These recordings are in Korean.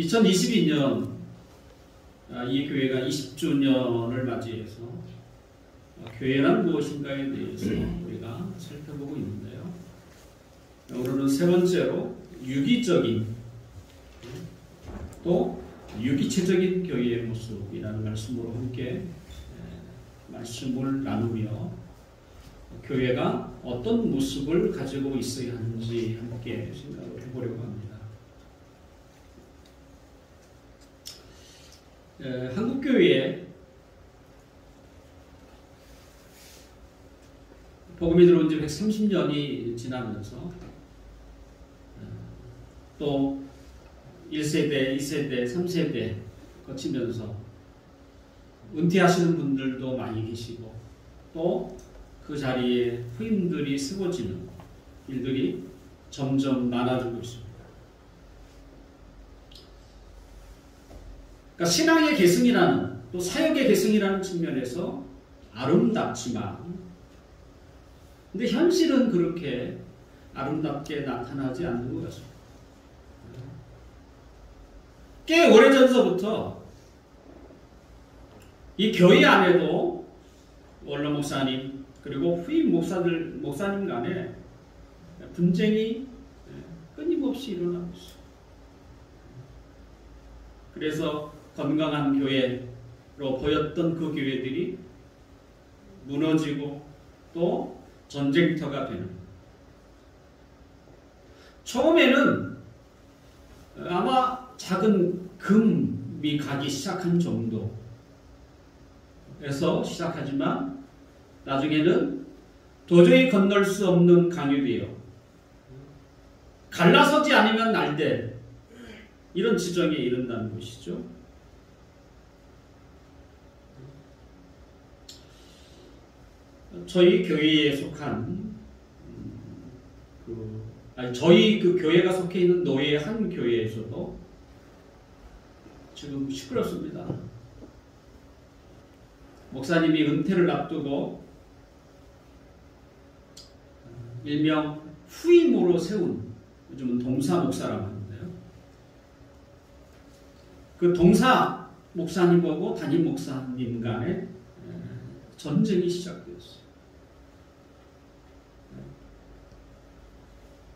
2022년 이 교회가 20주년을 맞이해서 교회란 무엇인가에 대해서 우리가 살펴보고 있는데요. 오늘은 세 번째로 유기적인 또 유기체적인 교회의 모습이라는 말씀으로 함께 말씀을 나누며 교회가 어떤 모습을 가지고 있어야 하는지 함께 생각을 해보려고 합니다. 한국교회에 복음이 들어온 지 130년이 지나면서 또 1세대, 2세대, 3세대 거치면서 은퇴하시는 분들도 많이 계시고 또 그 자리에 후임들이 세워지는 일들이 점점 많아지고 있습니다. 그러니까 신앙의 계승이라는 또 사역의 계승이라는 측면에서 아름답지만 근데 현실은 그렇게 아름답게 나타나지 않는 것 같습니다. 꽤 오래전서부터 이 교회 안에도 원로 목사님 그리고 후임 목사님 간에 분쟁이 끊임없이 일어나고 있어요. 그래서 건강한 교회로 보였던 그 교회들이 무너지고 또 전쟁터가 되는. 처음에는 아마 작은 금이 가기 시작한 정도에서 시작하지만 나중에는 도저히 건널 수 없는 강이 되어 갈라서지 않으면 날될 이런 지경에 이른다는 것이죠. 저희 교회에 속한 저희 그 교회가 속해 있는 노예 한 교회에서도 지금 시끄럽습니다. 목사님이 은퇴를 앞두고 일명 후임으로 세운 요즘은 동사 목사라고 하는데요. 그 동사 목사님하고 담임 목사님 간에 전쟁이 시작되었어요.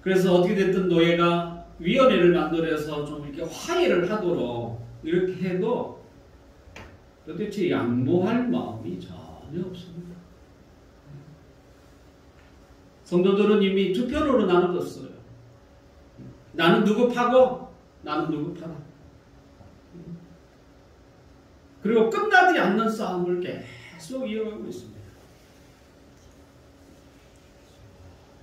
그래서 어떻게 됐든 노예가 위원회를 만들어서 좀 이렇게 화해를 하도록 이렇게 해도 도대체 양보할 마음이 전혀 없습니다. 성도들은 이미 두 편으로 나눠졌어요. 나는 누구 파고 나는 누구 파다. 그리고 끝나지 않는 싸움을 계속 이어가고 있습니다.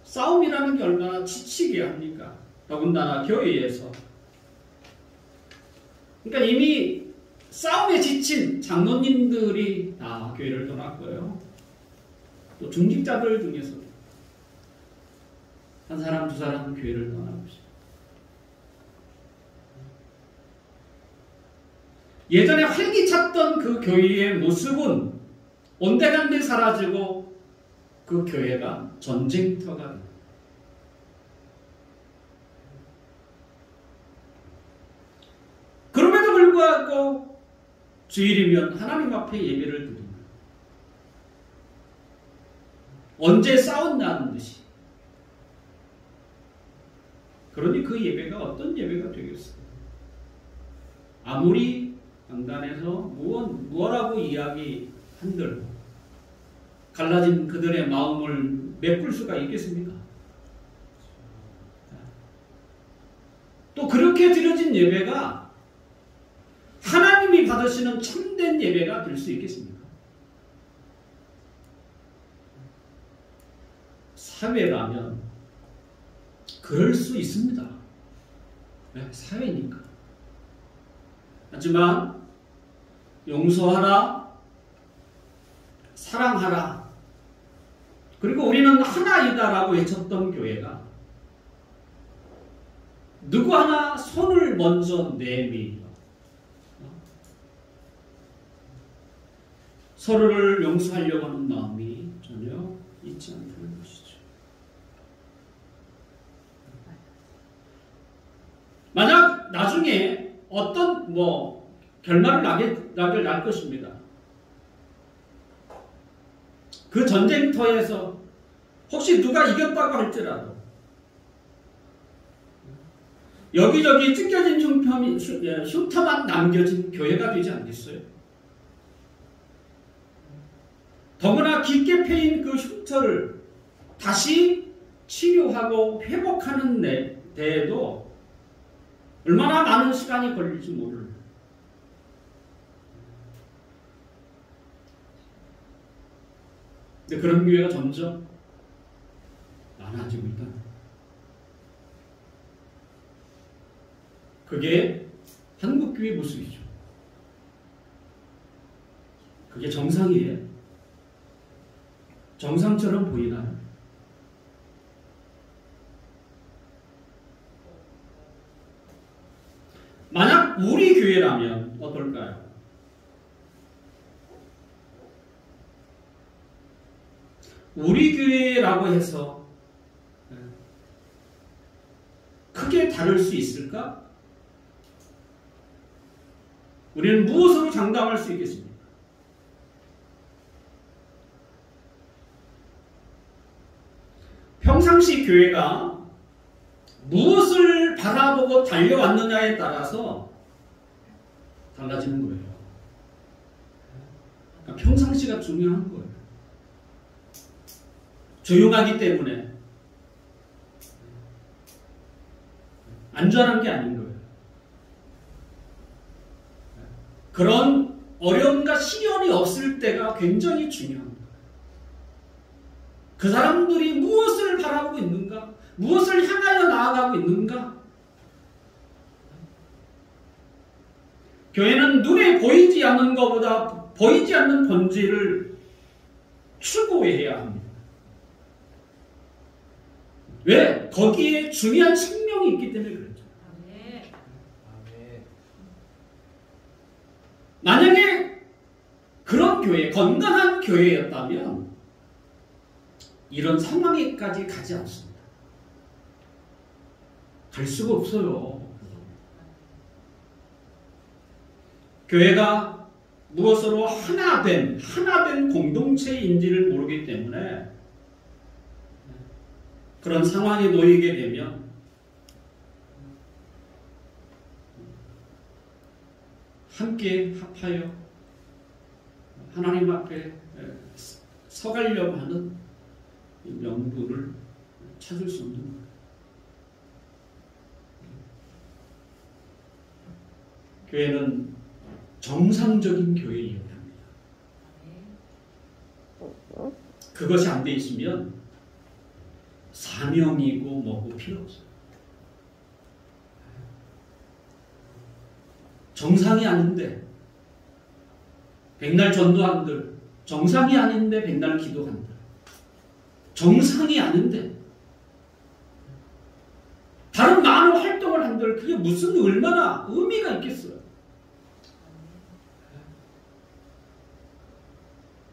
싸움이라는 게 얼마나 지치게 합니까? 더군다나 교회에서. 그러니까 이미 싸움에 지친 장로님들이 다 교회를 떠났고요. 또 중직자들 중에서 한 사람 두 사람 교회를 떠나고 있습니다. 예전에 활기찼던 그 교회의 모습은 온데간데 사라지고 그 교회가 전쟁터가 됩니다. 그럼에도 불구하고 주일이면 하나님 앞에 예배를 드립니다. 언제 싸웠냐는 듯이. 그러니 그 예배가 어떤 예배가 되겠어요? 아무리 강단에서 무엇라고 이야기한들 갈라진 그들의 마음을 메꿀 수가 있겠습니까? 또 그렇게 드려진 예배가 하나님이 받으시는 참된 예배가 될 수 있겠습니까? 사회라면 그럴 수 있습니다. 네, 사회니까. 하지만 용서하라, 사랑하라, 그리고 우리는 하나이다라고 외쳤던 교회가 누구 하나 손을 먼저 내밀어 서로를 용서하려고 하는 마음이 전혀 있지 않다는 것이죠. 만약 나중에 어떤 결말을 날 것입니다. 그 전쟁터에서 혹시 누가 이겼다고 할지라도 여기저기 찢겨진 흉터만 남겨진 교회가 되지 않겠어요? 더구나 깊게 패인 그 흉터를 다시 치료하고 회복하는 데에도 얼마나 많은 시간이 걸릴지 모릅니다. 근데 그런 교회가 점점 많아지고 있다. 그게 한국교회 모습이죠. 그게 정상이에요. 정상처럼 보이나요? 만약 우리 교회라면 어떨까요? 우리 교회라고 해서 크게 다를 수 있을까? 우리는 무엇으로 장담할 수 있겠습니까? 평상시 교회가 무엇을 바라보고 달려왔느냐에 따라서 달라지는 거예요. 그러니까 평상시가 중요한 거예요. 조용하기 때문에 안전한 게 아닌 거예요. 그런 어려움과 시련이 없을 때가 굉장히 중요한 거예요. 그 사람들이 무엇을 바라보고 있는가? 무엇을 향하여 나아가고 있는가? 교회는 눈에 보이지 않는 것보다 보이지 않는 본질을 추구해야 합니다. 왜? 거기에 중요한 생명이 있기 때문에 그렇죠. 만약에 그런 교회, 건강한 교회였다면 이런 상황에까지 가지 않습니다. 갈 수가 없어요. 교회가 무엇으로 하나된 공동체인지를 모르기 때문에 그런 상황에 놓이게 되면 함께 합하여 하나님 앞에 서가려고 하는 명분을 찾을 수 없는 거예요. 교회는 정상적인 교회이어야 합니다. 그것이 안 돼 있으면 사명이고 뭐고 필요 없어요. 정상이 아닌데 백날 전도한들, 정상이 아닌데 백날 기도한들, 정상이 아닌데 다른 많은 활동을 한들 그게 무슨 얼마나 의미가 있겠어요.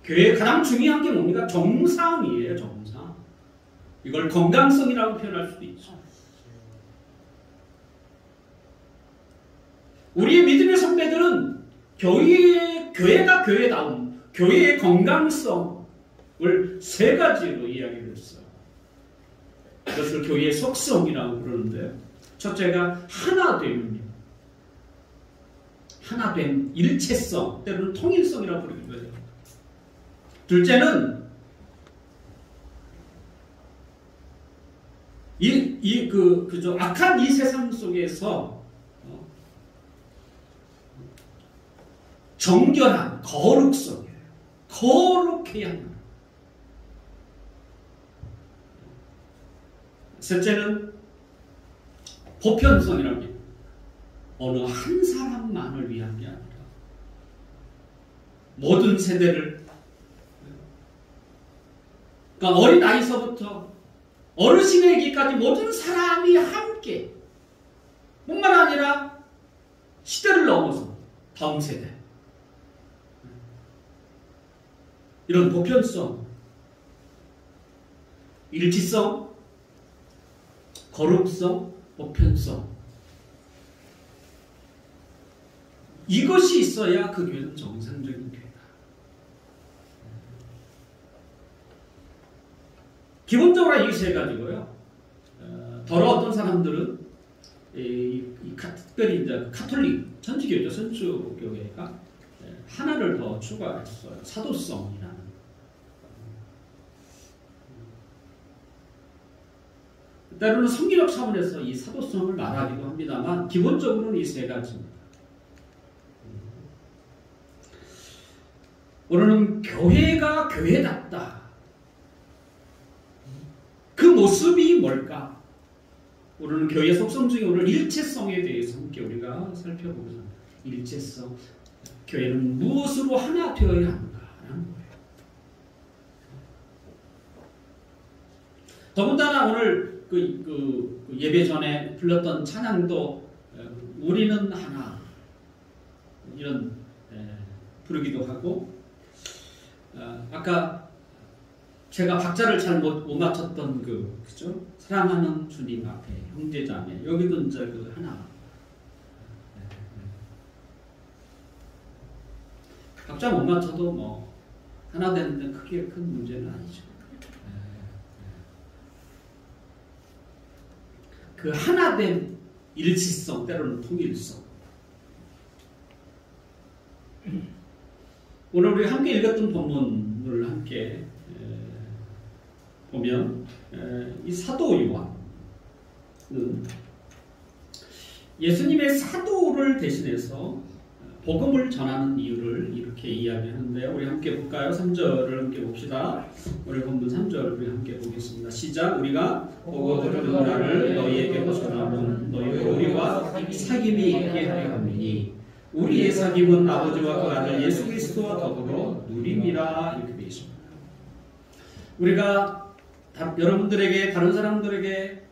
교회에 가장 중요한 게 뭡니까? 정상이에요. 정상. 이걸 건강성이라고 표현할 수도 있죠. 우리의 믿음의 선배들은 교회가 교회다움, 교회의 건강성을 세 가지로 이야기를 했어요. 이것을 교회의 속성이라고 그러는데, 첫째가 하나됨입니다. 하나됨, 일체성, 때로는 통일성이라고 부르기도 해요. 둘째는 악한 이 세상 속에서 정결한 거룩성이에요. 거룩해야 한다. 셋째는 보편성이라고 해요. 어느 한 사람만을 위한 게 아니라 모든 세대를, 그러니까 어린 아이서부터 어르신에게까지 모든 사람이 함께, 뿐만 아니라 시대를 넘어서 다음 세대, 이런 보편성, 일치성, 거룩성, 보편성, 이것이 있어야 그 교회는 정상적인 교회다. 기본적으로 이것이 해가지고요. 더러 어떤 사람들은 특별히 이제 카톨릭 천주교죠. 천주교회가 하나를 더 추가했어요. 사도성이라는. 때로는 성기력 차원에서 이 사도성을 말하기도 합니다만 기본적으로는 이 세 가지입니다. 오늘은 교회가 교회답다. 그 모습이 뭘까? 오늘은 교회 속성 중에 오늘 일체성에 대해서 함께 우리가 살펴보고자 합니다. 일체성. 교회는 무엇으로 하나 되어야 하는가라는 거예요. 더군다나 오늘 그 예배 전에 불렀던 찬양도 우리는 하나 이런 부르기도 하고 아까 제가 박자를 잘 못 맞췄던 그죠? 사랑하는 주님 앞에 형제자매 여기도 이제 그 하나 박자 못 맞춰도 뭐 하나 되는데 크게 큰 문제는 아니죠. 그 하나된 일치성 때로는 통일성. 오늘 우리 함께 읽었던 본문을 함께 보면 이 사도 요한은 예수님의 사도를 대신해서 복음을 전하는 이유를 이렇게 이야기하는데요. 우리 함께 볼까요? 3절을 함께 봅시다. 오늘 본문 3절을 우리 함께 보겠습니다. 시작. 우리가 보고 들은 말을 너희에게 전하면 너희도 우리와 사귐이 있게 하려 함이니 우리의 사귐은 아버지와 그 아들 예수 그리스도와 더불어 누림이라 이렇게 되어 있습니다. 우리가 여러분들에게 다른 사람들에게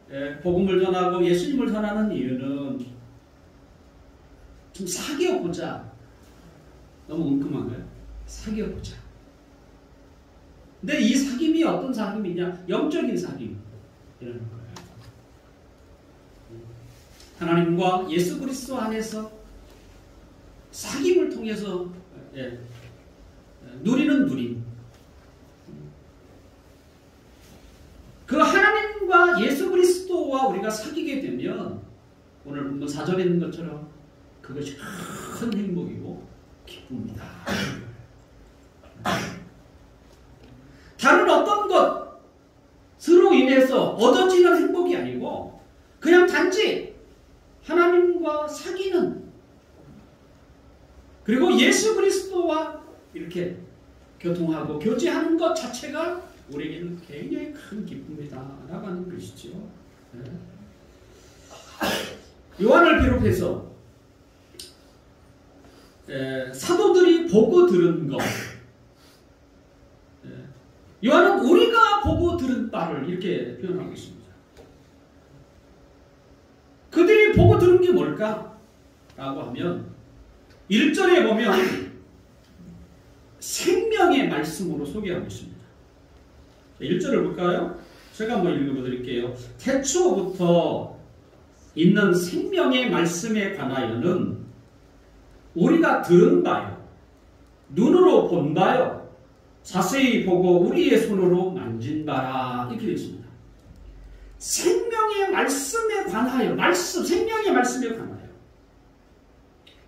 복음을 전하고 예수님을 전하는 이유는 좀 사귀어보자. 너무 웅큼한가요? 사귀어보자. 근데 이 사귐이 어떤 사귐이냐? 영적인 사귐이라는 거예요. 하나님과 예수 그리스도 안에서 사귐을 통해서 누리는 누림. 그 하나님과 예수 그리스도와 우리가 사귀게 되면 오늘 본문 4절에 있는 것처럼 그것이 큰 행복이고 기쁨이다. 다른 어떤 것으로 인해서 얻어지는 행복이 아니고 그냥 단지 하나님과 사귀는 그리고 예수 그리스도와 이렇게 교통하고 교제하는 것 자체가 우리에게는 굉장히 큰 기쁨이다라고 하는 것이죠. 요한을 비롯해서 사도들이 보고 들은 것 요한은 우리가 보고 들은 바를 이렇게 표현하고 있습니다. 그들이 보고 들은 게 뭘까? 라고 하면 1절에 보면 생명의 말씀으로 소개하고 있습니다. 1절을 볼까요? 제가 한번 읽어드릴게요. 태초부터 있는 생명의 말씀에 관하여는 우리가 들은 바요, 눈으로 본 바요, 자세히 보고 우리의 손으로 만진 바라 이렇게 되어 있습니다. 생명의 말씀에 관하여, 생명의 말씀에 관하여.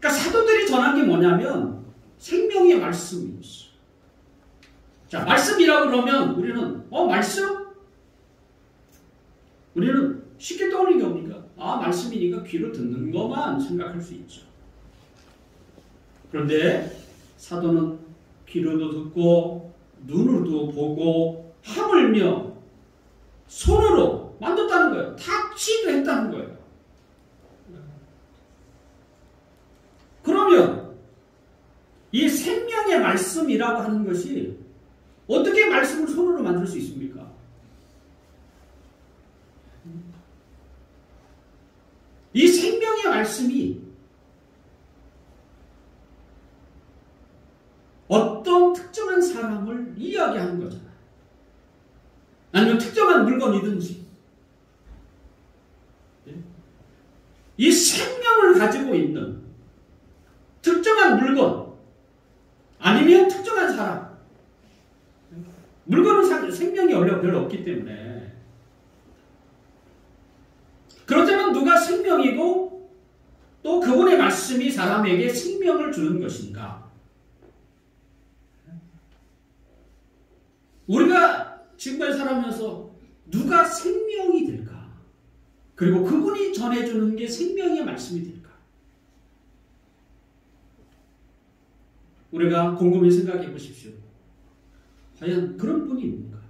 그러니까 사도들이 전한 게 뭐냐면 생명의 말씀이었어요. 자, 말씀이라고 그러면 우리는 말씀? 우리는 쉽게 떠오르는 게 뭡니까? 말씀이니까 귀로 듣는 것만 생각할 수 있죠. 그런데 사도는 귀로도 듣고 눈으로도 보고 하물며 손으로 만졌다는 거예요. 탁치도 했다는 거예요. 그러면 이 생명의 말씀이라고 하는 것이 어떻게 말씀을 손으로 만들 수 있습니까? 이 생명의 말씀이 어떤 특정한 사람을 이야기하는 거잖아요. 아니면 특정한 물건이든지. 이 생명을 가지고 있는 특정 생명이 원래 별로 없기 때문에. 그렇다면 누가 생명이고 또 그분의 말씀이 사람에게 생명을 주는 것인가? 우리가 지금까지 살아가면서 누가 생명이 될까? 그리고 그분이 전해주는 게 생명의 말씀이 될까? 우리가 곰곰이 생각해 보십시오. 과연 그런 분이 있는가?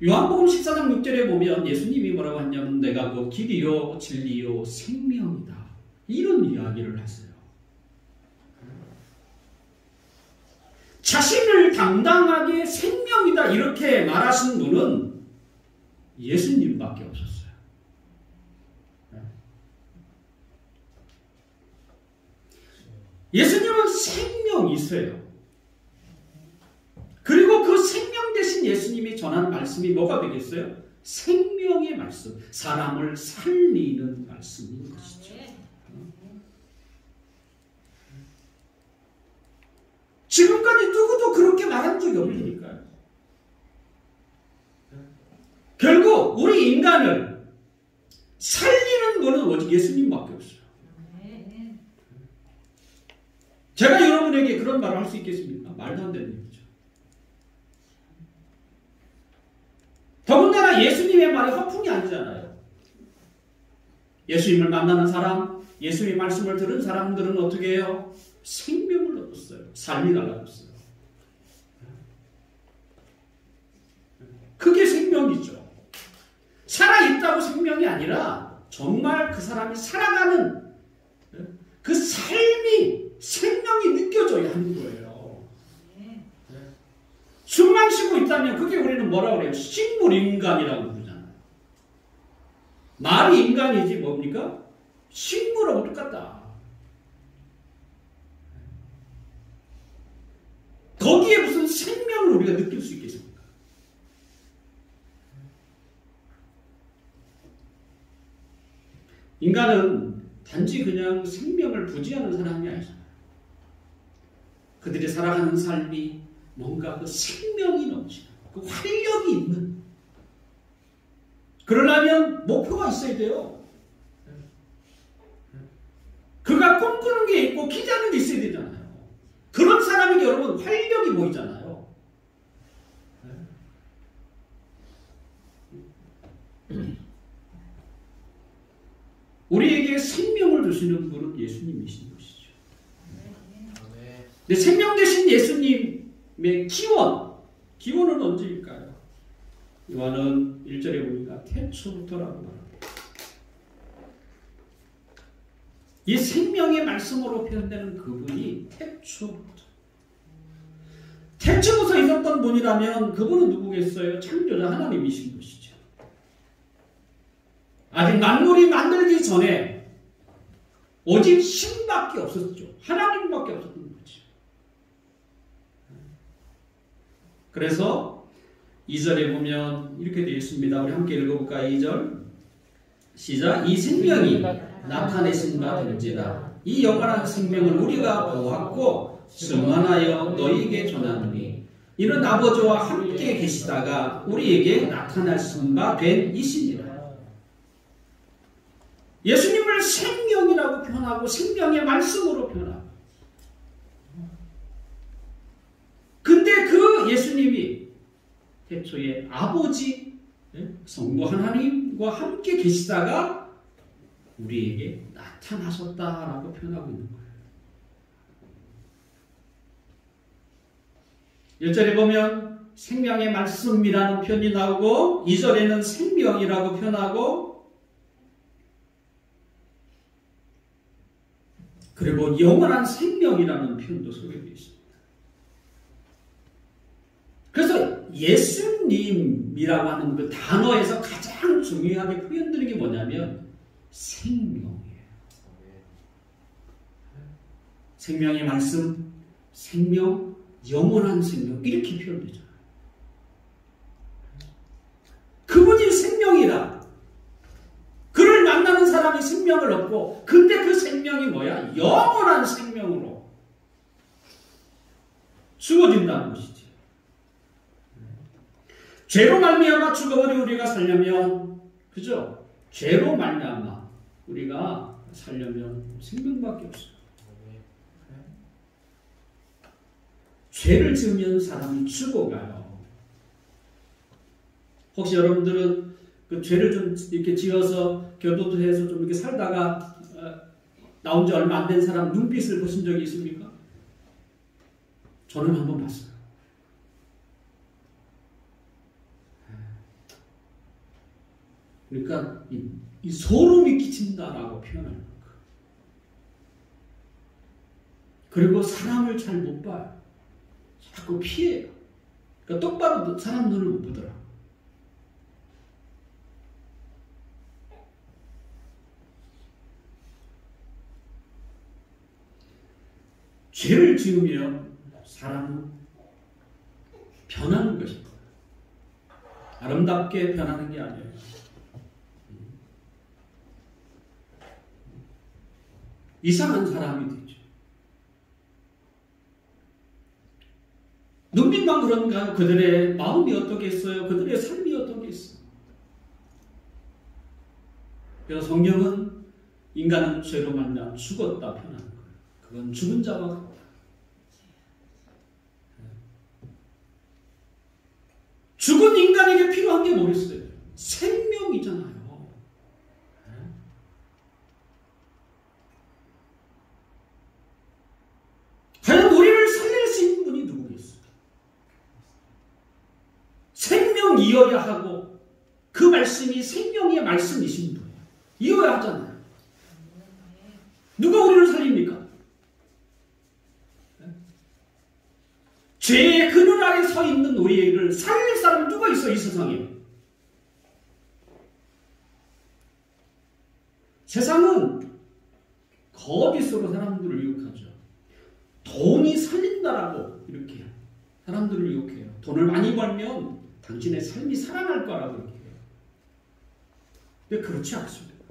요한복음 14장 6절에 보면 예수님이 뭐라고 하냐면 내가 그 길이요 진리요 생명이다. 이런 이야기를 했어요. 자신을 당당하게 생명이다 이렇게 말하신 분은 예수님밖에 없었어요. 예수님은 생명이세요. 그리고 그 생명 대신 예수님이 전하는 말씀이 뭐가 되겠어요? 생명의 말씀, 사람을 살리는 말씀인 것이죠. 지금까지 누구도 그렇게 말한 적이 없으니까요. 결국 우리 인간을 살리는 분은 오직 예수님밖에 없어요. 제가 여러분에게 그런 말을 할 수 있겠습니까? 말도 안 되는 얘기죠. 더군다나 예수님의 말이 허풍이 아니잖아요. 예수님을 만나는 사람, 예수님의 말씀을 들은 사람들은 어떻게 해요? 생명을 얻었어요. 삶이 달라졌어요. 그게 생명이죠. 살아있다고 생명이 아니라 정말 그 사람이 살아가는 그 삶이 생명이 느껴져야 하는 거예요. 숨만 쉬고 있다면 그게 우리는 뭐라고 그래요? 식물인간이라고 부르잖아요. 말이 인간이지 뭡니까? 식물하고 똑같다. 거기에 무슨 생명을 우리가 느낄 수 있겠습니까? 인간은 단지 그냥 생명을 부지하는 사람이 아니잖아요. 그들이 살아가는 삶이 뭔가 그 생명이 넘치는, 그 활력이 있는. 그러려면 목표가 있어야 돼요. 그가 꿈꾸는 게 있고 기대하는 게 있어야 되잖아요. 그런 사람에게 여러분 활력이 보이잖아요. 우리에게 생명을 주시는 분은 예수님이신 것이죠. 근데 생명 되신 예수님의 기원은 언제일까요? 요한은 1절에 보니까 태초부터라고 말합니다. 이 생명의 말씀으로 표현되는 그분이 태초부터 있었던 분이라면 그분은 누구겠어요? 창조자 하나님이신 것이죠. 아직 만물이 만들기 전에 오직 신밖에 없었죠. 하나님밖에 없었던 거죠. 그래서 2절에 보면 이렇게 되어 있습니다. 우리 함께 읽어볼까요? 2절 시작. 이 생명이 나타내신 바 될지라 이 영원한 생명을 우리가 보았고 증언하여 너희에게 전하노니 이는 아버지와 함께 계시다가 우리에게 나타나신 바 된 이시니라. 예수님을 생명이라고 표현하고 생명의 말씀으로 표현하고, 근데 그 예수님이 태초에 아버지 성부 하나님과 함께 계시다가 우리에게 나타나셨다라고 표현하고 있는 거예요. 1절에 보면 생명의 말씀이라는 표현이 나오고 2절에는 생명이라고 표현하고 그리고 영원한 생명이라는 표현도 소개되어 있습니다. 그래서 예수님이라고 하는 그 단어에서 가장 중요하게 표현되는 게 뭐냐면 생명이에요. 생명의 말씀, 생명, 영원한 생명 이렇게 표현되잖아요. 그분이 생명이라. 그를 만나는 사람이 생명을 얻고 근데 그 생명이 뭐야? 영원한 생명으로 주어진다는 것이지. 죄로 말미암아 죽어버린 우리가 살려면, 그죠? 죄로 말미암아 우리가 살려면 생명밖에 없어요. 죄를 지으면 사람이 죽어가요. 혹시 여러분들은 그 죄를 좀 이렇게 지어서 겨도도 해서 좀 이렇게 살다가 나온 지 얼마 안 된 사람 눈빛을 보신 적이 있습니까? 저는 한번 봤어요. 그러니까 이 소름이 끼친다라고 표현하는 거예요. 그리고 사람을 잘 못 봐요. 자꾸 피해요. 그러니까 똑바로 사람 눈을 못 보더라. 죄를 지으면 사람은 변하는 것입니다. 아름답게 변하는 게 아니에요. 이상한 사람이 되죠. 눈빛만 그런가요? 그들의 마음이 어떻겠어요? 그들의 삶이 어떻겠어요? 그래서 성경은 인간은 죄로 말미암아 죽었다 표현하는 거예요. 그건 죽은 자와 같다. 죽은 인간에게 필요한 게 뭐겠어요? 생명이잖아요. 과연 우리를 살릴 수 있는 분이 누구겠어요? 생명이어야 하고 그 말씀이 생명의 말씀이신 분이에요. 이어야 하잖아요. 누가 우리를 살립니까? 죄의 그늘 아래 서 있는 우리를 살릴 사람이 누가 있어 이 세상에? 세상은 거짓으로 사람들을 유혹하죠. 돈이 살린다라고 이렇게 사람들을 유혹해요. 돈을 많이 벌면 당신의 삶이 살아날 거라고 이렇게 해요. 근데 그렇지 않습니다.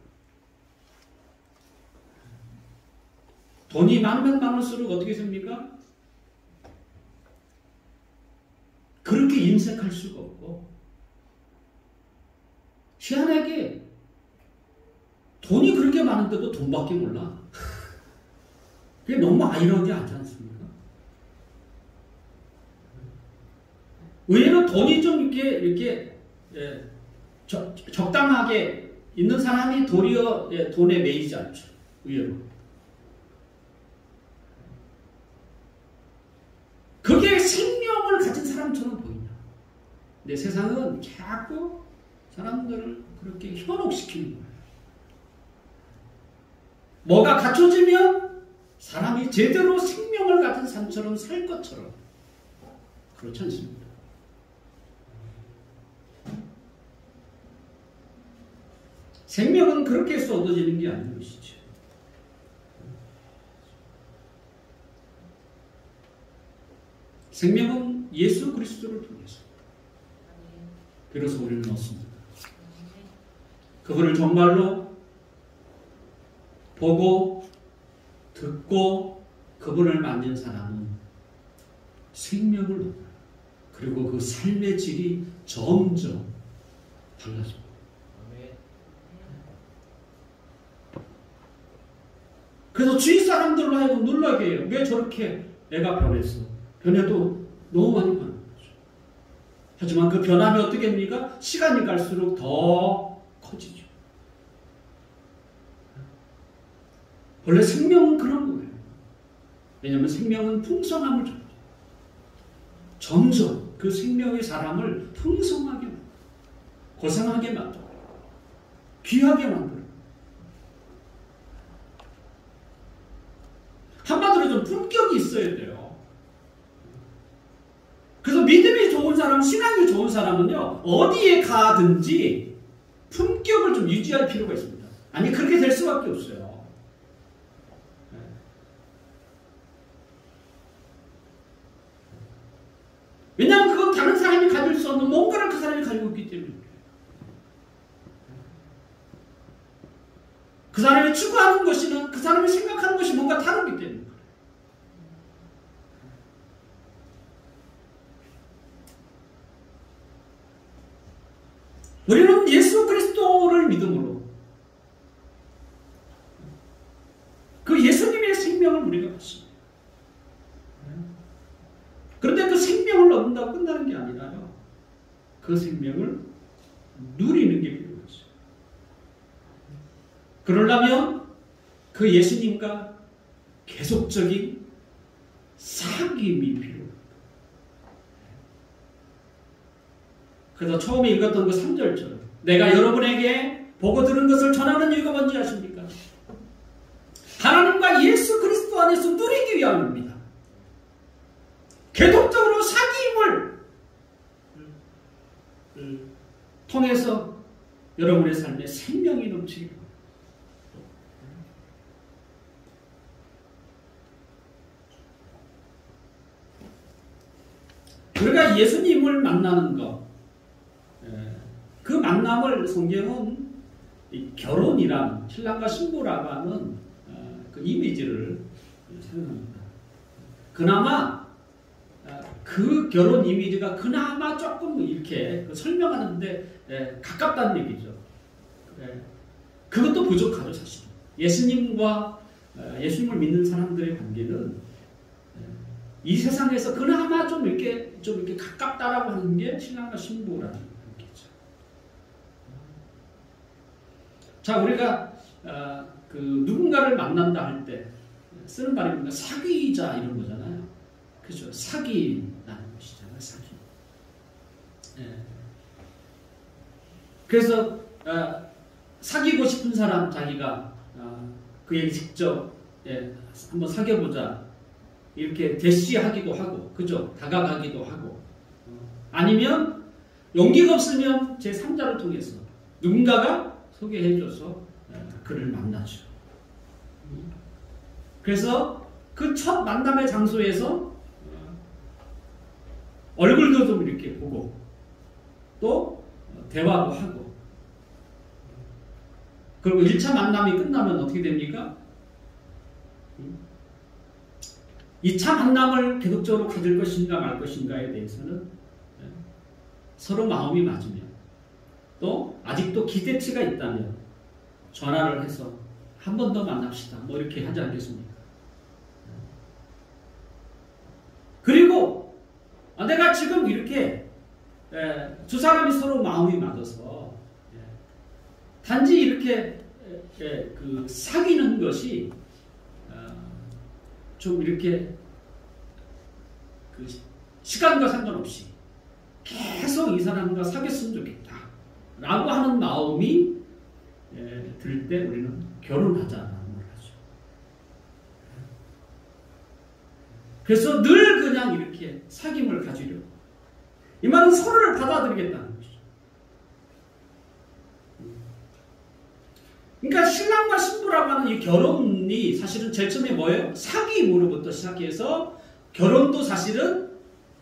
돈이 많으면 많을수록 어떻게 됩니까? 그렇게 인색할 수가 없고, 희한하게 돈이 그렇게 많은데도 돈밖에 몰라. 그게 너무 아이러니하지 않습니까? 의외로 돈이 좀 이렇게 적당하게 있는 사람이 도리어 돈에 매이지 않죠. 의외로. 그게 생명을 가진 사람처럼 보인다. 근데 세상은 자꾸 사람들을 그렇게 현혹시키는 거예요. 뭐가 갖춰지면 사람이 제대로 생명을 가진 사람처럼 살 것처럼. 그렇지 않습니다. 생명은 그렇게 해서 얻어지는 게 아닌 것이죠. 생명은 예수 그리스도를 통해서 그래서 우리는 얻습니다. 그분을 정말로 보고 듣고 그분을 만진 사람은 생명을 얻어요. 그리고 그 삶의 질이 점점 달라집니다. 그래서 주위 사람들로 하여금 놀라게 해요. 왜 저렇게 애가 변했어? 변해도 너무 많이 변한 거죠. 하지만 그 변함이 어떻게 됩니까? 시간이 갈수록 더 커지죠. 원래 생명은 그런 거예요. 왜냐하면 생명은 풍성함을 줍니다. 점점 그 생명의 사람을 풍성하게 만들어요. 고상하게 만들어요. 귀하게 만들어요. 한마디로 좀 품격이 있어야 돼요. 그래서 믿음이 좋은 사람, 신앙이 좋은 사람은요, 어디에 가든지 품격을 좀 유지할 필요가 있습니다. 아니, 그렇게 될 수밖에 없어요. 왜냐하면 그건 다른 사람이 가질 수 없는 뭔가를 그 사람이 가지고 있기 때문에. 그 사람이 추구하는 것이나 그 사람이 생각하는 것이 뭔가 다르기 때문에. 우리는 예수 그리스도를 믿음으로 그 예수님의 생명을 우리가 받습니다. 그런데 그 생명을 얻는다고 끝나는 게 아니라요. 그 생명을 누리는 게 필요하죠. 그러려면 그 예수님과 계속적인 사귐이 필요합니다. 그래서 처음에 읽었던 그 3절처럼 내가 여러분에게 보고 들은 것을 전하는 이유가 뭔지 아십니까? 하나님과 예수 그리스도 안에서 누리기 위함입니다. 계속적으로 사귐을 통해서 여러분의 삶에 생명이 넘치게 합니다. 우리가 예수님을 만나는 것, 그 만남을 성경은 결혼이란 신랑과 신부라고 하는 그 이미지를 사용합니다. 그나마 그 결혼 이미지가 그나마 조금 이렇게 설명하는데 가깝다는 얘기죠. 그것도 부족하죠, 사실. 예수님과 예수님을 믿는 사람들의 관계는 이 세상에서 그나마 좀 이렇게 가깝다라고 하는 게 신랑과 신부라는 관계죠. 자, 우리가 그 누군가를 만난다 할 때 쓰는 말입니다. 사귀자 이런 거잖아요. 그죠? 사귀라는 것이잖아요. 사귀. 그래서 사귀고 싶은 사람 자기가 그에게 직접 한번 사귀어보자 이렇게 대시하기도 하고, 그죠? 다가가기도 하고, 아니면 용기가 없으면 제3자를 통해서 누군가가 소개해줘서 그를 만나죠. 그래서 그 첫 만남의 장소에서 얼굴도 좀 이렇게 보고 또 대화도 하고, 그리고 1차 만남이 끝나면 어떻게 됩니까? 2차 만남을 계속적으로 가질 것인가 말 것인가에 대해서는 서로 마음이 맞으면, 또 아직도 기대치가 있다면 전화를 해서 한 번 더 만납시다 뭐 이렇게 하지 않겠습니까? 그리고 내가 지금 이렇게 두 사람이 서로 마음이 맞아서 단지 이렇게 그 사귀는 것이 좀 이렇게 그 시간과 상관없이 계속 이 사람과 사귀었으면 좋겠다 라고 하는 마음이 들 때 우리는 결혼하자라는 말 하죠. 그래서 늘 그냥 이렇게 사귐을 가지려고, 이 말은 서로를 받아들이겠다는 것이죠. 그러니까 신랑과 신부라고 하는 이 결혼이 사실은 제일 처음에 뭐예요? 사귐으로부터 시작해서 결혼도 사실은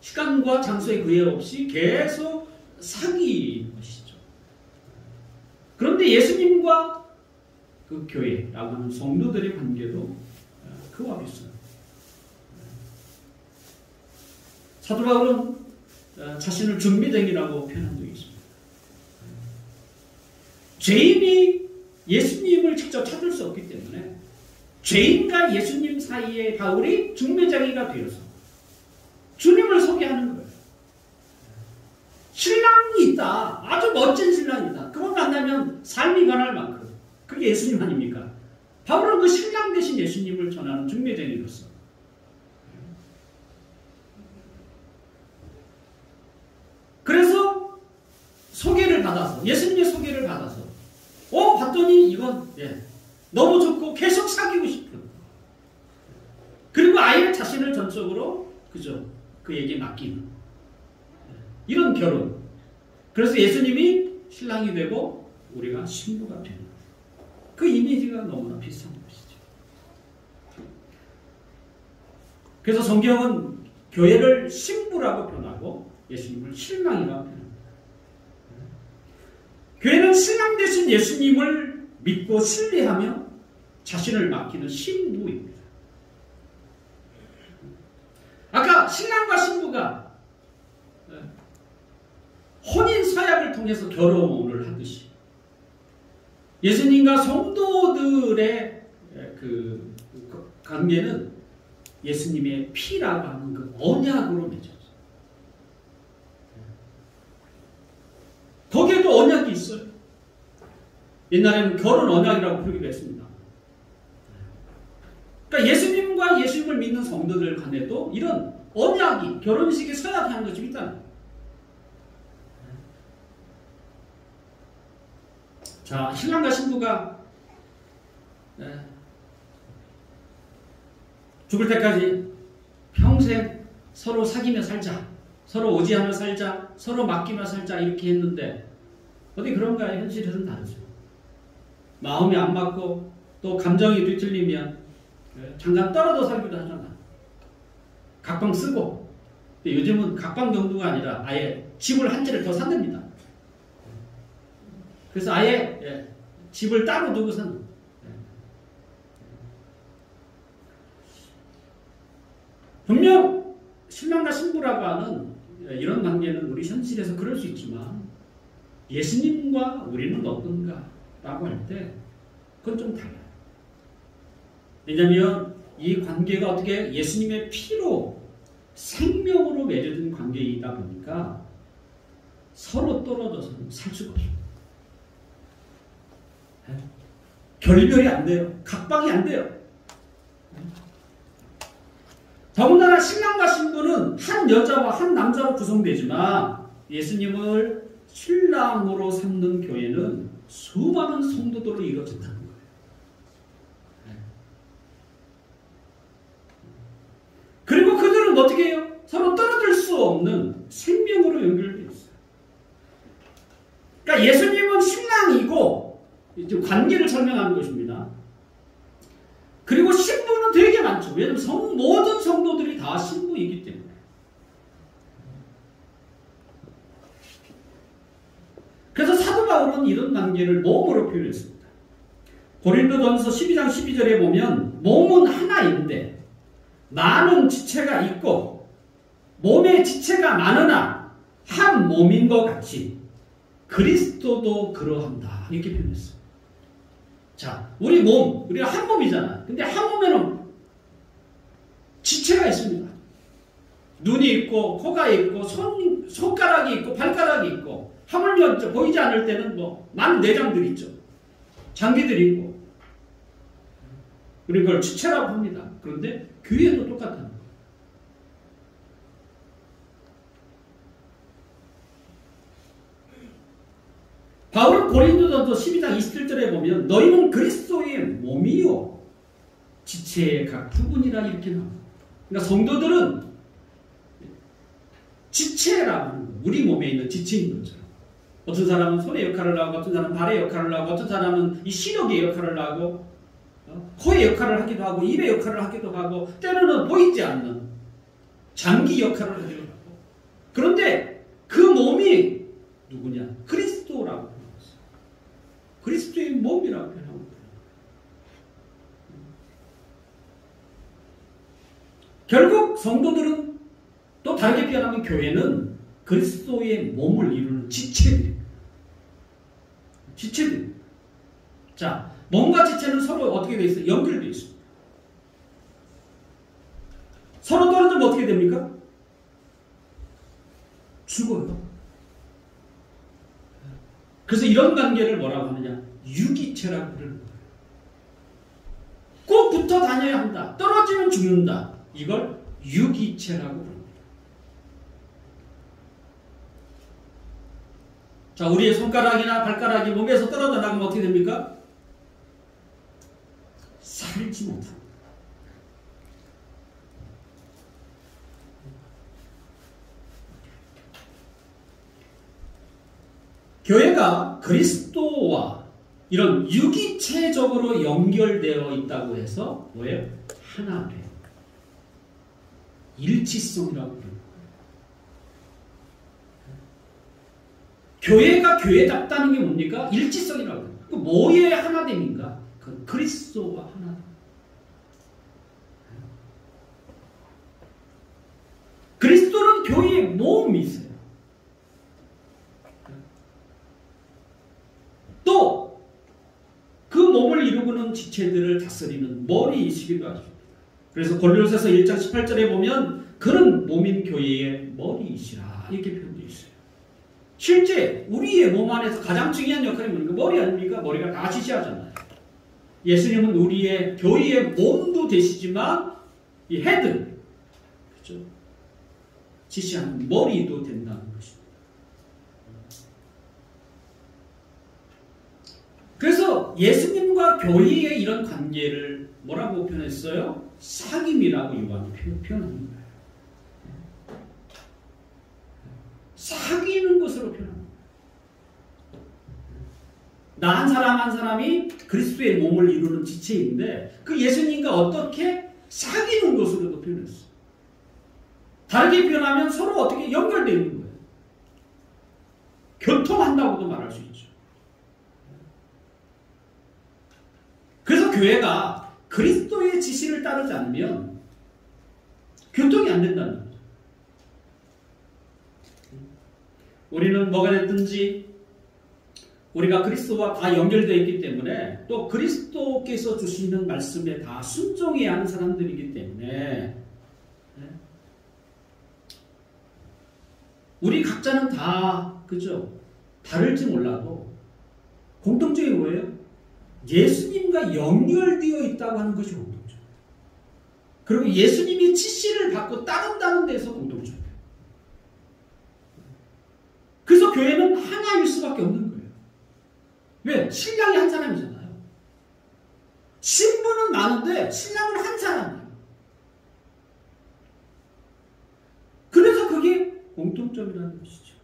시간과 장소에 구애 없이 계속 사귀는 것이죠. 그런데 예수님과 그 교회라고 하는 성도들의 관계도 그와 비슷합니다. 사도 바울은 자신을 준비쟁이라고 표현한 적이 있습니다. 죄인이 예수님을 직접 찾을 수 없기 때문에 죄인과 예수님 사이에 바울이 중매장이가 되어서 주님을 소개하는 거예요. 신랑이 있다. 아주 멋진 신랑이다. 그걸 만나면 삶이 변할 만큼. 그게 예수님 아닙니까? 바울은 그 신랑 대신 예수님을 전하는 중매쟁이로서 그래서 소개를 받아서, 예수님의 소개를 받아서 봤더니 이건 너무 좋고 계속 사귀고 싶은, 그리고 아예 자신을 전적으로 그죠? 그에게 맡기는 이런 결혼. 그래서 예수님이 신랑이 되고 우리가 신부가 되는 그 이미지가 너무나 비슷한 것이죠. 그래서 성경은 교회를 신부라고 표현하고 예수님을 신랑이라고 표현합니다. 교회는 신랑 대신 예수님을 믿고 신뢰하며 자신을 맡기는 신부입니다. 아까 신랑과 신부가 혼인 서약을 통해서 결혼을 예수님과 성도들의 그 관계는 예수님의 피라고 하는 그 언약으로 맺어졌어요. 거기에도 언약이 있어요. 옛날에는 결혼 언약이라고 부르기도 했습니다. 그러니까 예수님과 예수님을 믿는 성도들 간에도 이런 언약이, 결혼식에 서약이 하는 것이 있다는 거예요. 자, 신랑과 신부가 죽을 때까지 평생 서로 사귀며 살자, 서로 의지하며 살자, 서로 맡기며 살자 이렇게 했는데 어디 그런가요? 현실에서는 다르죠. 마음이 안 맞고 또 감정이 뒤틀리면 잠깐 떨어져 살기도 하잖아. 각방 쓰고. 근데 요즘은 각방 정도가 아니라 아예 집을 한 채를 더 산답니다. 그래서 아예 집을 따로 두고 사는. 분명 신랑과 신부라고 하는 이런 관계는 우리 현실에서 그럴 수 있지만 예수님과 우리는 어떤가 라고 할 때 그건 좀 달라요. 왜냐하면 이 관계가 어떻게 예수님의 피로 생명으로 맺어진 관계이다 보니까 서로 떨어져서는 살 수가 없어요. 결별이 안 돼요. 각방이 안 돼요. 더군다나 신랑과 신부는 한 여자와 한 남자로 구성되지만 예수님을 신랑으로 삼는 교회는 수많은 성도들로 이루어진다는 거예요. 그리고 그들은 어떻게 해요? 서로 떨어질 수 없는 생명으로 연결되어 있어요. 그러니까 예수님은 신랑이고 관계를 설명하는 것입니다. 그리고 신부는 되게 많죠. 왜냐하면 모든 성도들이 다 신부이기 때문에. 그래서 사도 바울은 이런 관계를 몸으로 표현했습니다. 고린도전서 12장 12절에 보면 몸은 하나인데 많은 지체가 있고 몸에 지체가 많으나 한 몸인 것 같이 그리스도도 그러한다. 이렇게 표현했어요. 자, 우리 몸, 우리가 한 몸이잖아. 근데 한 몸에는 지체가 있습니다. 눈이 있고, 코가 있고, 손가락이 있고, 발가락이 있고, 하물며 보이지 않을 때는 많은 내장들이 있죠. 장기들이 있고. 우리 그걸 지체라고 합니다. 그런데 교회도 똑같아요. 바울은 고린도전서 12장 27절에 보면 너희는 그리스도의 몸이요 지체의 각 부분이라 이렇게 나옵니다. 그러니까 성도들은 지체라고 하는 거예요. 우리 몸에 있는 지체인 거죠. 어떤 사람은 손의 역할을 하고 어떤 사람은 발의 역할을 하고 어떤 사람은 이 시력의 역할을 하고 코의 역할을 하기도 하고 입의 역할을 하기도 하고 때로는 보이지 않는 장기 역할을 하기도 하고 그런데 그 몸이 누구냐? 그리스도라고 표현했어요. 그리스도의 몸이라고 표현하고 있어요. 결국 성도들은 또 다르게 표현하면 교회는 그리스도의 몸을 이루는 지체들입니다. 지체들. 자, 몸과 지체는 서로 어떻게 되어 있어요? 연결되어 있습니다. 서로 떨어지면 어떻게 됩니까? 죽어요. 그래서 이런 관계를 뭐라고 하느냐? 유기체라고 부르는 거예요. 꼭 붙어 다녀야 한다. 떨어지면 죽는다. 이걸 유기체라고 부릅니다. 자, 우리의 손가락이나 발가락이 몸에서 떨어져 나가면 어떻게 됩니까? 살지 못합니다. 교회가 그리스도와 이런 유기체적으로 연결되어 있다고 해서 뭐예요? 하나 돼요. 일치성이라고 부릅니다. 교회가 교회답다는 게 뭡니까? 일치성이라고 합니다. 그 뭐의 하나됨인가? 그 그리스도와 하나. 그리스도는 교회의 몸이세요. 또 지체들을 다스리는 머리이시기도 하죠. 그래서 골로새서 1장 18절에 보면 그는 몸인 교회의 머리이시라 이렇게 표현되어 있어요. 실제 우리의 몸 안에서 가장 중요한 역할이 뭡니까? 머리 아닙니까? 머리가 다 지시하잖아요. 예수님은 우리의 교회의 몸도 되시지만 이 헤드, 그렇죠? 지시하는 머리도 된다는 것입니다. 그래서 예수님과 교회의 이런 관계를 뭐라고 표현했어요? 사귐이라고 요한이 표현하는 거예요. 사귀는 것으로 표현합니다. 나 한 사람 한 사람이 그리스도의 몸을 이루는 지체인데 그 예수님과 어떻게 사귀는 것으로도 표현했어요. 다르게 표현하면 서로 어떻게 연결되어 있는 거예요. 교통한다고도 말할 수 있죠. 그래서 교회가 그리스도의 지시를 따르지 않으면 교통이 안 된다는 거죠. 우리는 뭐가 됐든지 우리가 그리스도와 다 연결되어 있기 때문에 또 그리스도께서 주시는 말씀에 다 순종해야 하는 사람들이기 때문에 우리 각자는 다 그죠? 다를지 몰라도 공통점이 뭐예요? 예수님과 연결되어 있다고 하는 것이 공통점. 그리고 예수님이 지시를 받고 따른다는 데서 공통점이에요. 그래서 교회는 하나일 수밖에 없는 거예요. 왜? 신랑이 한 사람이잖아요. 신부는 많은데 신랑은 한 사람이에요. 그래서 그게 공통점이라는 것이죠.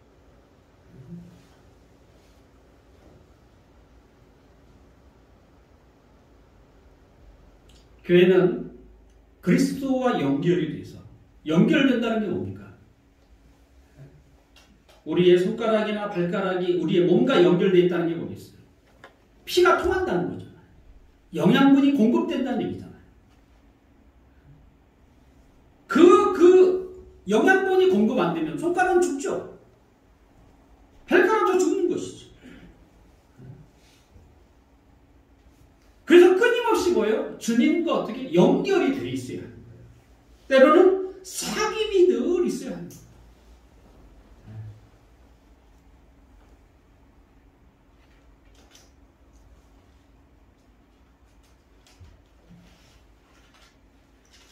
교회는 그리스도와 연결이 돼서 연결된다는 게 뭡니까? 우리의 손가락이나 발가락이 우리의 몸과 연결되어 있다는 게 뭐겠어요? 피가 통한다는 거잖아요. 영양분이 공급된다는 얘기잖아요. 그 영양분이 공급 안 되면 손가락은 죽죠. 발가락도 죽는 것이죠. 그래서 끊임없이 뭐예요? 주님과 어떻게 연결이 되어 있어야 하는 거예요. 때로는 사귐이 늘 있어야 하는 거예요.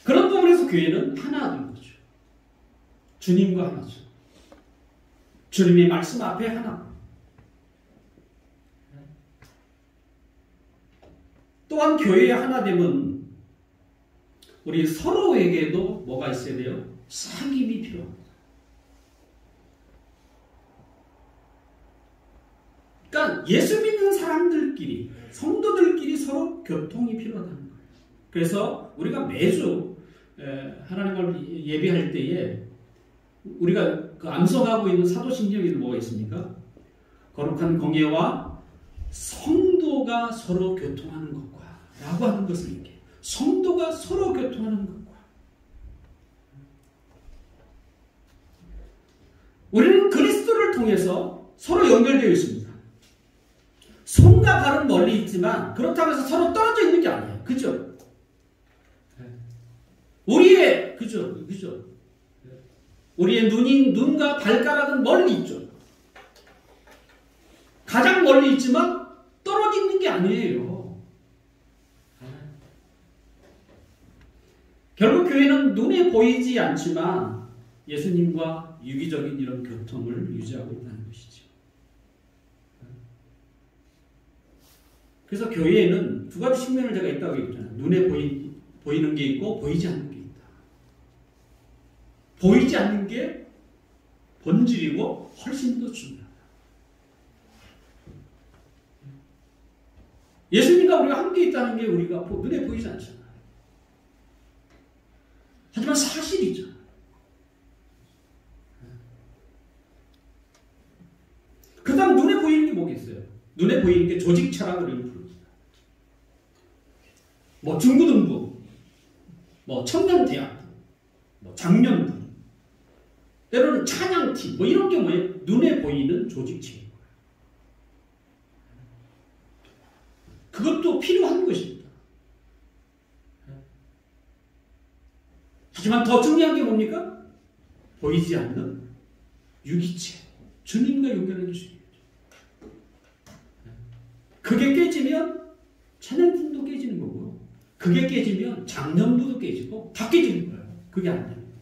그런 부분에서 교회는 하나 된 거죠. 주님과 하나죠. 주님의 말씀 앞에 하나. 또한 교회의 하나됨은 우리 서로에게도 뭐가 있어야 돼요? 사귐이 필요합니다. 그러니까 예수 믿는 사람들끼리, 성도들끼리 서로 교통이 필요하다는 거예요. 그래서 우리가 매주 하나님을 예배할 때에 우리가 그 암송하고 있는 사도신경에는 뭐가 있습니까? 거룩한 공예와 성도가 서로 교통하는 것과 라고 하는 것을 이렇게 성도가 서로 교통하는 것과 우리는 그리스도를 통해서 서로 연결되어 있습니다. 손과 발은 멀리 있지만 그렇다고 해서 서로 떨어져 있는 게 아니에요. 그죠? 우리의 그죠? 우리의 눈과 발가락은 멀리 있죠. 가장 멀리 있지만 떨어져 있는 게 아니에요. 결국 교회는 눈에 보이지 않지만 예수님과 유기적인 이런 교통을 유지하고 있다는 것이죠. 그래서 교회에는 두 가지 측면을 제가 있다고 얘기했잖아요. 눈에 보이는 게 있고 보이지 않는 게 있다. 보이지 않는 게 본질이고 훨씬 더 중요하다. 예수님과 우리가 함께 있다는 게 우리가 눈에 보이지 않잖아요. 하지만 사실이죠. 그 다음 눈에 보이는 게 뭐겠어요? 눈에 보이는 게 조직 철학을 부릅니다. 뭐 중고등부, 뭐 청년대학, 뭐 장년부, 때로는 찬양팀, 뭐 이런 게 뭐예요? 눈에 보이는 조직체인 거예요. 그것도 필요한 것입니다. 하지만 더 중요한 게 뭡니까? 보이지 않는 유기체. 주님과 연결하는 게 중요해요. 그게 깨지면 찬양팀도 깨지는 거고요. 그게 깨지면 장년부도 깨지고 다 깨지는 거예요. 그게 안 됩니다.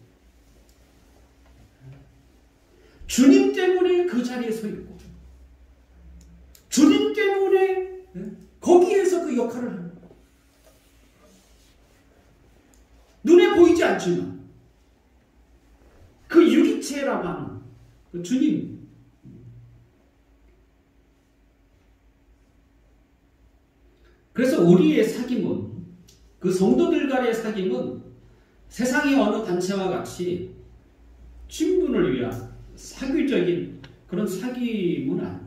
주님 때문에 그 자리에 서 있고 주님 때문에 거기에서 그 역할을 하는 거예요. 눈에 보이지 않지만 그 유기체라고 하는 그 주님, 그래서 우리의 사귐은, 그 성도들 간의 사귐은 세상의 어느 단체와 같이 친분을 위한 사교적인 그런 사귐은 아닙니다.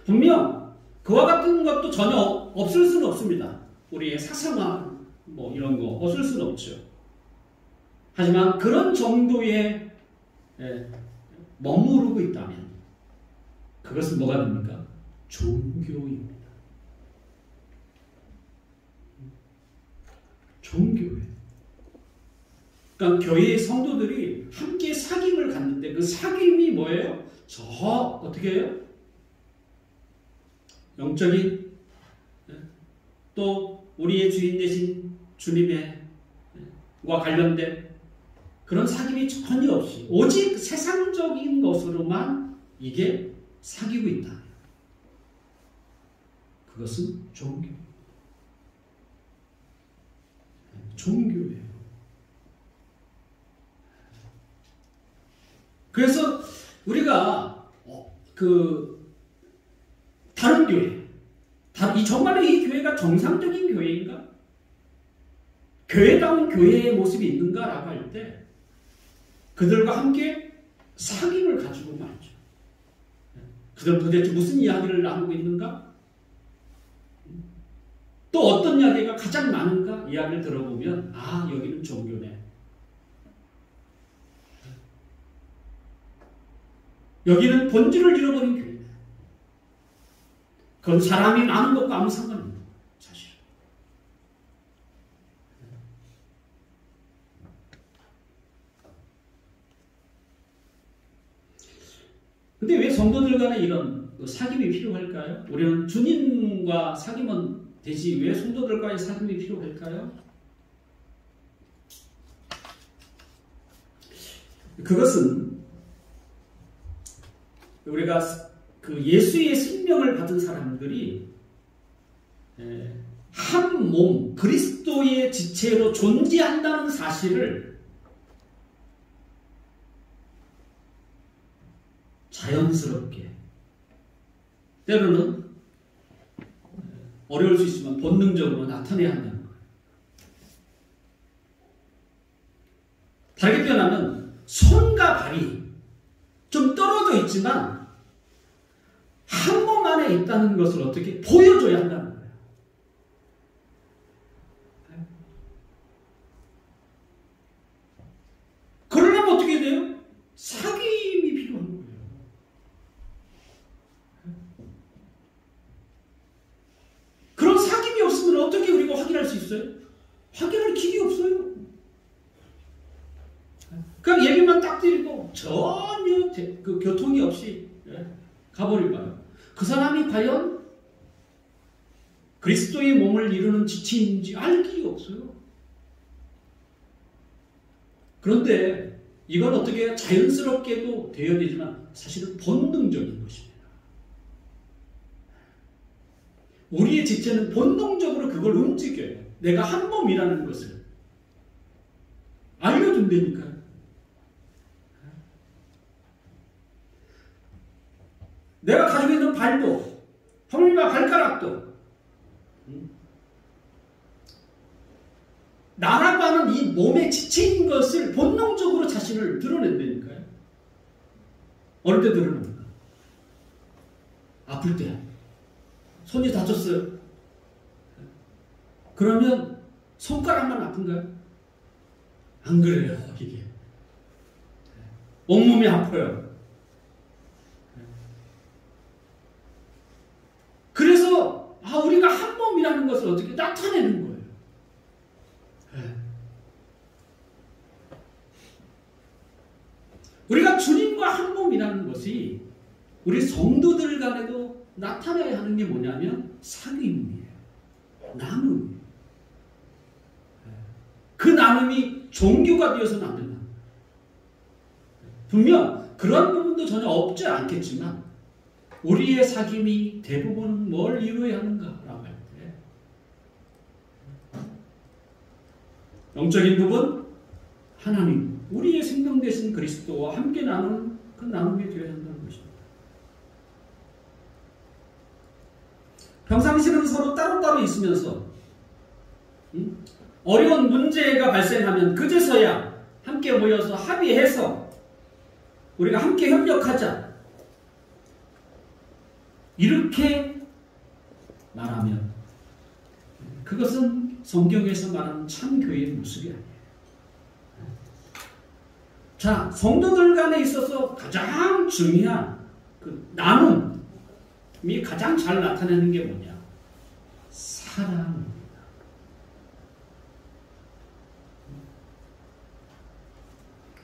분명 그와 같은 것도 전혀 없을 수는 없습니다. 우리의 사상화 뭐 이런 거 없을 수는 없죠. 하지만 그런 정도의 머무르고 있다면 그것은 뭐가 됩니까? 종교입니다. 종교예요. 그러니까 교회의 성도들이 함께 사귐을 갖는데 그 사귐이 뭐예요? 어떻게 해요? 영적인 또 우리의 주인 되신 주님과 관련된 그런 사귐이 전혀 없이 오직 세상적인 것으로만 이게 사귀고 있다. 그것은 종교예요. 그래서 우리가 다른 교회, 정말로 이 교회가 정상적인 교회인가? 교회다운 교회의 모습이 있는가라고 할 때 그들과 함께 사귐을 가지고 말이죠. 그들은 도대체 무슨 이야기를 나누고 있는가? 또 어떤 이야기가 가장 많은가? 이야기를 들어보면 여기는 종교네. 여기는 본질을 잃어버린 교회네. 그건 사람이 많은 것과 아무 상관이 없는 거예요. 사실. 근데 왜 성도들 간에 이런 사귐이 필요할까요? 우리는 주님과 사귐은 되지 왜 성도들과의 사귐이 필요할까요? 그것은 우리가 그 예수의 생명을 받은 사람들이 한 몸, 그리스도의 지체로 존재한다는 사실을 자연스럽게, 때로는 어려울 수 있지만 본능적으로 나타내야 한다는 거예요. 다르게 표현하면 손과 발이 좀 떨어져 있지만 한 몸 안에 있다는 것을 어떻게 보여줘야 한다는 거예요. 그러려면 어떻게 돼요? 사귐이 필요한 거예요. 그런 사귐이 없으면 어떻게 우리가 확인할 수 있어요? 확인할 길이 없어요. 그냥 예배만 딱 드리고 전혀 그 교통이 없이 가버릴까요? 그 사람이 과연 그리스도의 몸을 이루는 지체인지 알 길이 없어요. 그런데 이건 어떻게 자연스럽게도 되어야 되지만 사실은 본능적인 것입니다. 우리의 지체는 본능적으로 그걸 움직여요. 내가 한 몸이라는 것을 알려준다니까요. 내가 가지고 있는 발도, 하물며 발가락도, 나라고 하는 이 몸의 지체인 것을 본능적으로 자신을 드러낸다니까요. 어느 때 드러납니까? 아플 때. 손이 다쳤어요. 그러면 손가락만 아픈가요? 안 그래요, 이게. 온몸이 아파요. 그래서 우리가 한 몸이라는 것을 어떻게 나타내는 거예요. 우리가 주님과 한 몸이라는 것이 우리 성도들 간에도 나타나야 하는 게 뭐냐면 사귐이에요. 나눔이에요. 그 나눔이 종교가 되어서는 안 된다. 분명 그런 부분도 전혀 없지 않겠지만 우리의 사귐이 대부분 뭘 이루어야 하는가라고 할 때 영적인 부분 하나님, 우리의 생명 되신 그리스도와 함께 나누는 그 나눔이 되어야 한다는 것입니다. 평상시는 서로 따로따로 있으면서 어려운 문제가 발생하면 그제서야 함께 모여서 합의해서 우리가 함께 협력하자. 이렇게 말하면 그것은 성경에서 말하는 참 교회의 모습이 아니에요. 자, 성도들 간에 있어서 가장 중요한 그 나눔이 가장 잘 나타내는 게 뭐냐? 사랑입니다.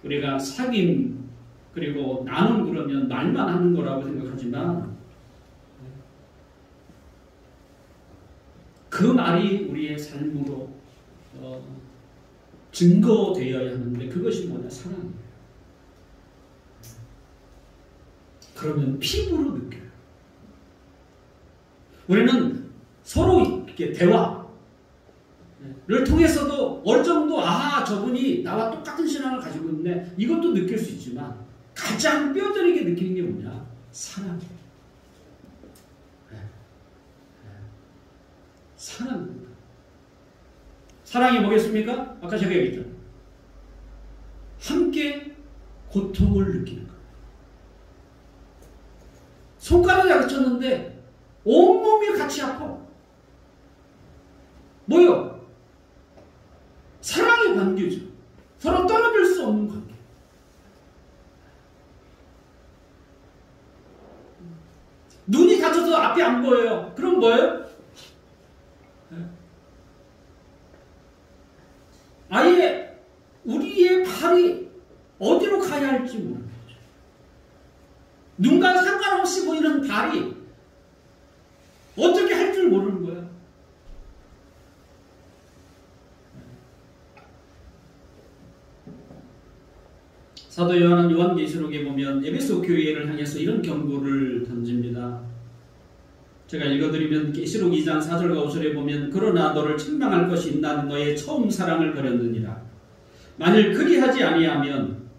우리가 사귐 그리고 나눔 그러면 말만 하는 거라고 생각하지만 그 말이 우리의 삶으로 증거되어야 하는데 그것이 뭐냐? 사랑이에요. 그러면 피부로 느껴요. 우리는 서로 이렇게 대화를 통해서도 어느 정도 저분이 나와 똑같은 신앙을 가지고 있는데 이것도 느낄 수 있지만 가장 뼈저리게 느끼는 게 뭐냐? 사랑이에요. 사랑입니다. 사랑이 뭐겠습니까? 아까 제가 얘기했잖아요. 함께 고통을 느끼는 거예요. 손가락을 다쳤는데 온몸이 같이 아파. 뭐요? 사랑의 관계죠. 서로 떨어질 수 없는 관계. 눈이 다쳐서 앞이 안 보여요. 그럼 뭐예요? 아예 우리의 발이 어디로 가야 할지 모르는 거죠. 눈과 상관없이 보이는 발이 어떻게 할 줄 모르는 거예요. 사도 요한은 요한계시록에 보면 에베소 교회를 향해서 이런 경고를 던집니다. 제가 읽어드리면 계시록 2장 4절과 5절에 보면 그러나 너를 책망할 것이 나는 너의 처음 사랑을 버렸느니라. 만일 그리하지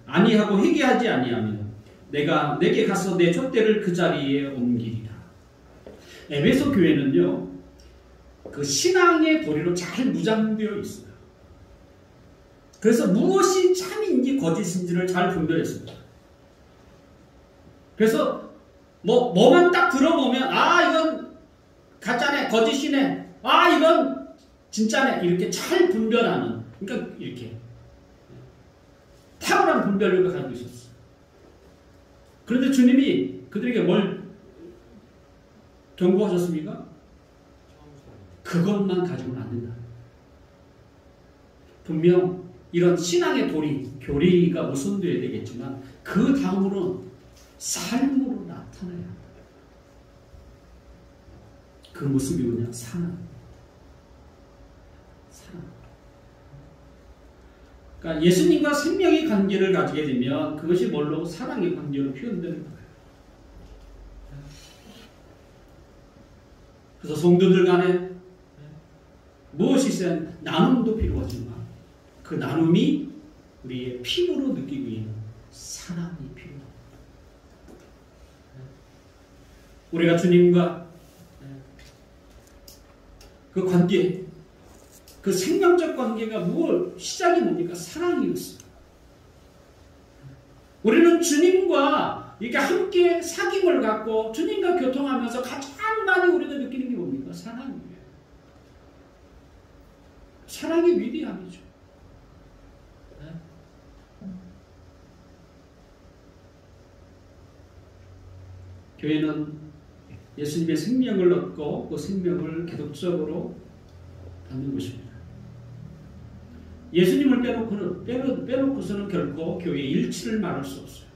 아니하고 회개하지 아니하면 내가 내게 가서 내 촛대를 그 자리에 옮기리라. 에베소 교회는요, 그 신앙의 도리로 잘 무장되어 있어요. 그래서 무엇이 참인지 거짓인지를 잘 분별했습니다. 그래서 뭐만 딱 들어보면 이건 가짜네, 거짓이네, 이건 진짜네, 이렇게 잘 분별하는, 그러니까 이렇게 탁월한 분별력을 가지고 있었어요. 그런데 주님이 그들에게 뭘 경고하셨습니까? 그것만 가지고는 안 된다. 분명 이런 신앙의 도리, 교리가 우선되어야 되겠지만 그 다음으로는 삶으로 나타나야 한다. 그 모습이 뭐냐? 사랑. 그러니까 예수님과 생명의 관계를 가지게 되면 그것이 뭘로? 사랑의 관계로 표현되는 거예요. 그래서 성도들 간에 무엇이 있어야 나눔도 필요하지만 그 나눔이 우리의 피부로 느끼기 위해서 사랑이 필요합니다. 우리가 주님과 그 관계, 그 생명적 관계가 시작이 뭡니까? 사랑이었어요. 우리는 주님과 이렇게 함께 사귐을 갖고 주님과 교통하면서 가장 많이 우리가 느끼는 게 뭡니까? 사랑이에요. 사랑의 위대함이죠. 교회는 예수님의 생명을 얻고 그 생명을 계속적으로 받는 것입니다. 예수님을 빼놓고서는 결코 교회의 일치를 말할 수 없어요.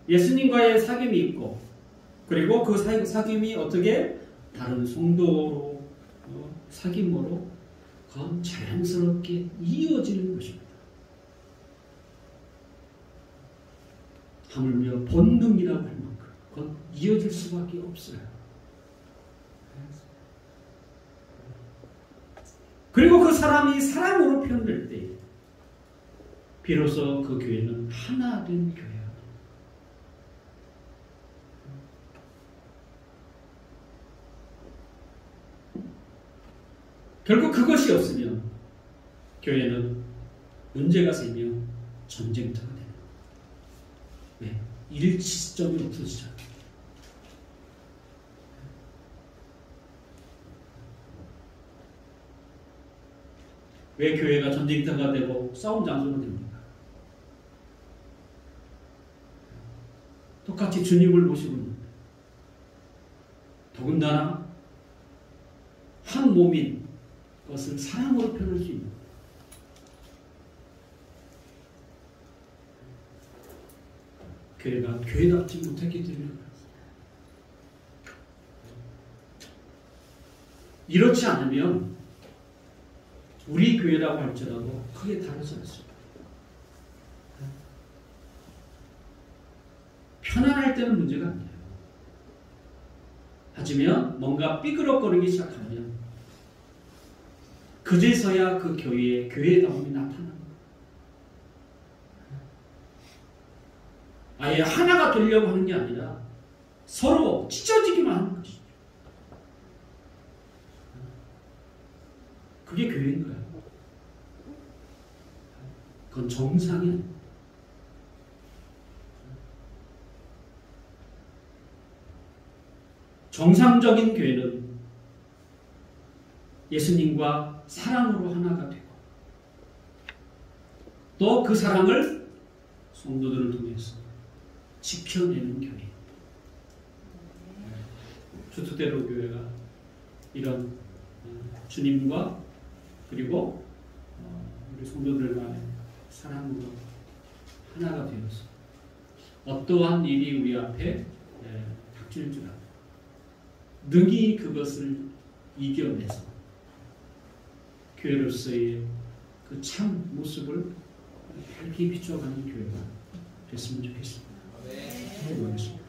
예수님과의 사귐이 있고 그리고 그 사귐이 어떻게 다른 성도로 사귐으로 그건 자연스럽게 이어지는 것입니다. 하물며 본능이라고 할 만큼 그건 이어질 수밖에 없어요. 그리고 그 사람이 사랑으로 표현될 때 비로소 그 교회는 하나 된 교회야. 결국 그것이 없으면 교회는 문제가 생기며 전쟁터가 되는 거예요. 왜? 일치점이 없어지잖아요. 왜 교회가 전쟁터가 되고 싸움 장소가 됩니까? 똑같이 주님을 모시고 있는데 더군다나 한 몸인 것을 사랑으로 표현할 수 있는 교회가 교회답지 못했기 때문에 이렇지 않으면 우리 교회라고 할지라도 크게 다르지 않습니다. 편안할 때는 문제가 안 돼요. 하지만 뭔가 삐그럭거리기 시작하면 그제서야 그 교회의 교회다움이 나타나는 거예요. 아예 하나가 되려고 하는 게 아니라 서로 찢어지기만 하는 것이죠. 그게 교회인 거예요. 그건 정상이 아니에요. 정상적인 교회는 예수님과 사랑으로 하나가 되고 또 그 사랑을 성도들을 통해서 지켜내는 교회. 주토대로 교회가 이런 주님과 그리고 우리 성도들 간의 사랑으로 하나가 되어서 어떠한 일이 우리 앞에 닥칠 줄 알고 능히 그것을 이겨내서 교회로서의 그 참 모습을 밝히 비춰가는 교회가 됐으면 좋겠습니다. 기도하겠습니다.